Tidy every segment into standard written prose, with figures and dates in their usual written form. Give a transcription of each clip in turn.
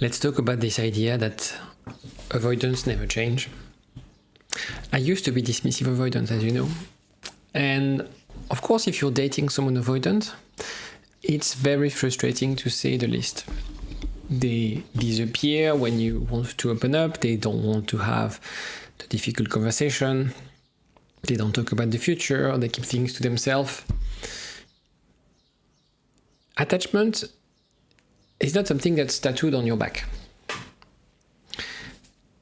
Let's talk about this idea that avoidants never change. I used to be dismissive avoidant, as you know. And of course, if you're dating someone avoidant, it's very frustrating to say the least. They disappear when you want to open up. They don't want to have the difficult conversation. They don't talk about the future. They keep things to themselves. Attachment is not something that's tattooed on your back.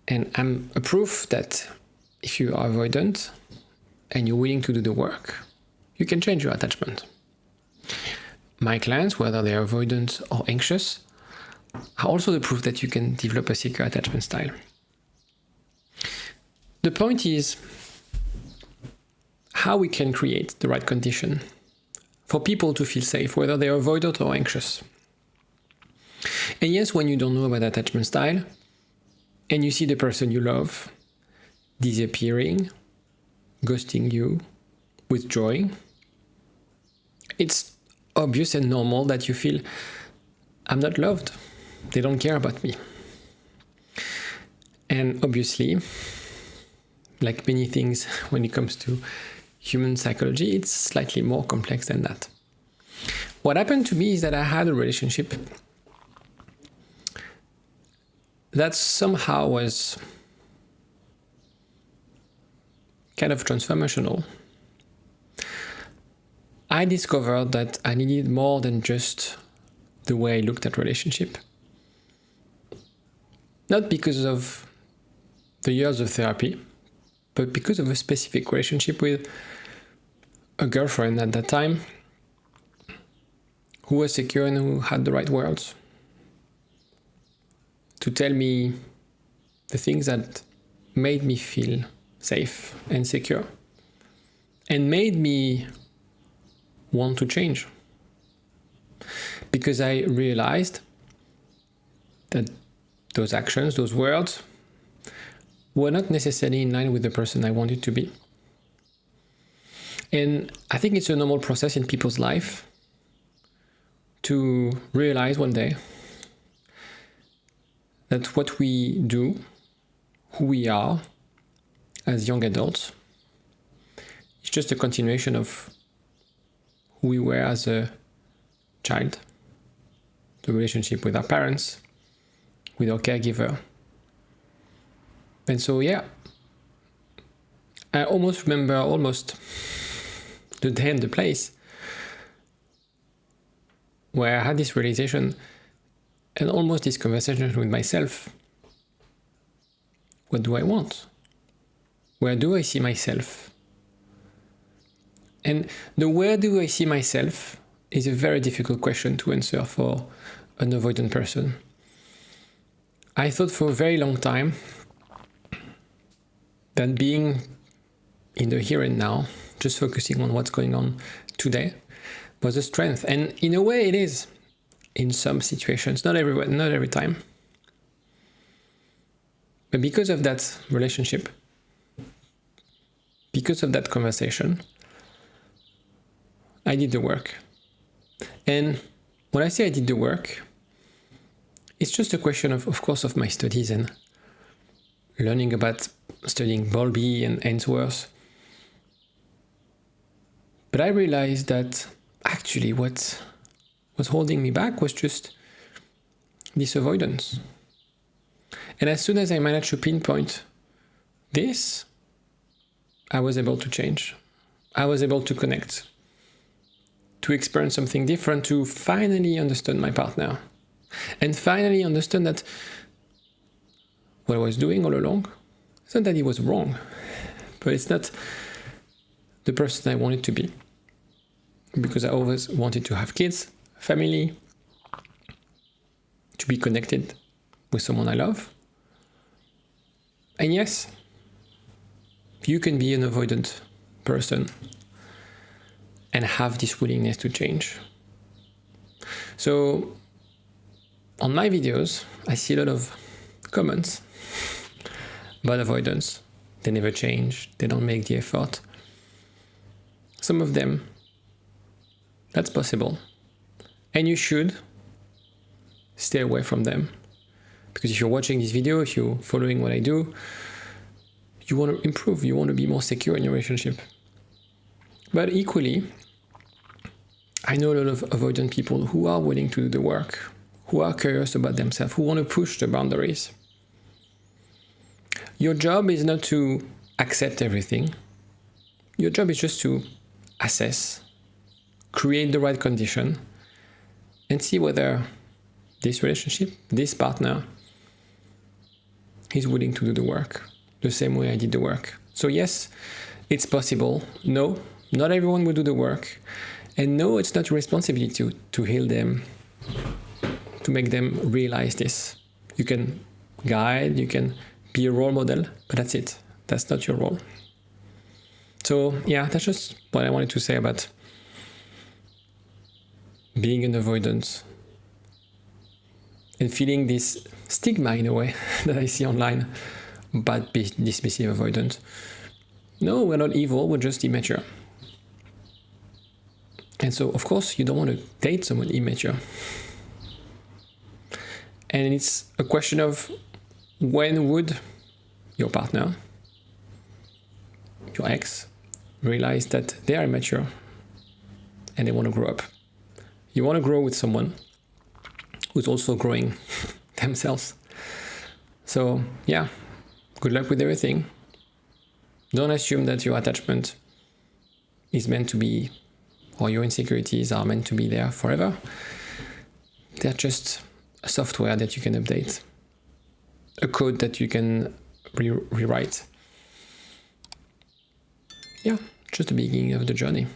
And I'm a proof that if you are avoidant and you're willing to do the work, you can change your attachment. My clients, whether they're avoidant or anxious, are also the proof that you can develop a secure attachment style. The point is how we can create the right condition for people to feel safe, whether they're avoidant or anxious. And yes, when you don't know about attachment style, and you see the person you love disappearing, ghosting you, withdrawing, it's obvious and normal that you feel, I'm not loved. They don't care about me. And obviously, like many things when it comes to human psychology, it's slightly more complex than that. What happened to me is that I had a relationship that somehow was kind of transformational. I discovered that I needed more than just the way I looked at relationship. Not because of the years of therapy, but because of a specific relationship with a girlfriend at that time who was secure and who had the right words to tell me the things that made me feel safe and secure and made me want to change. Because I realized that those actions, those words, were not necessarily in line with the person I wanted to be. And I think it's a normal process in people's life to realize one day that what we do, who we are as young adults, is just a continuation of who we were as a child, the relationship with our parents, with our caregiver. And so, yeah, I almost remember the day and the place where I had this realization and almost this conversation with myself. What do I want? Where do I see myself? And the where do I see myself is a very difficult question to answer for an avoidant person. I thought for a very long time that being in the here and now, just focusing on what's going on today, was a strength. And in a way it is, in some situations, not every time. But because of that relationship, because of that conversation, I did the work. And when I say I did the work, it's just a question of course, of my studies and learning about studying Bowlby and Ainsworth. But I realized that actually what was holding me back was just this avoidance. And as soon as I managed to pinpoint this, I was able to change. I was able to connect, to experience something different, to finally understand my partner, and finally understand that what I was doing all along, it's not that it was wrong, but it's not the person I wanted to be. Because I always wanted to have kids, family, to be connected with someone I love. And yes, you can be an avoidant person and have this willingness to change. So on my videos, I see a lot of comments about avoidance. They never change. They don't make the effort. Some of them, that's possible. And you should stay away from them. Because if you're watching this video, if you're following what I do, you want to improve, you want to be more secure in your relationship. But equally, I know a lot of avoidant people who are willing to do the work, who are curious about themselves, who want to push the boundaries. Your job is not to accept everything. Your job is just to assess, create the right condition, and see whether this relationship, this partner, is willing to do the work the same way I did the work. So yes, it's possible. No, not everyone will do the work. And no, it's not your responsibility to heal them, to make them realize this. You can guide, you can be a role model, but that's it. That's not your role. So yeah, that's just what I wanted to say about being an avoidant and feeling this stigma in a way that I see online about dismissive avoidant. No, we're not evil, we're just immature. And so, of course, you don't want to date someone immature. And it's a question of when would your partner, your ex, realize that they are immature and they want to grow up. You want to grow with someone who's also growing themselves. So, yeah, good luck with everything. Don't assume that your attachment is meant to be, or your insecurities are meant to be there forever. They're just a software that you can update, a code that you can rewrite. Yeah, just the beginning of the journey.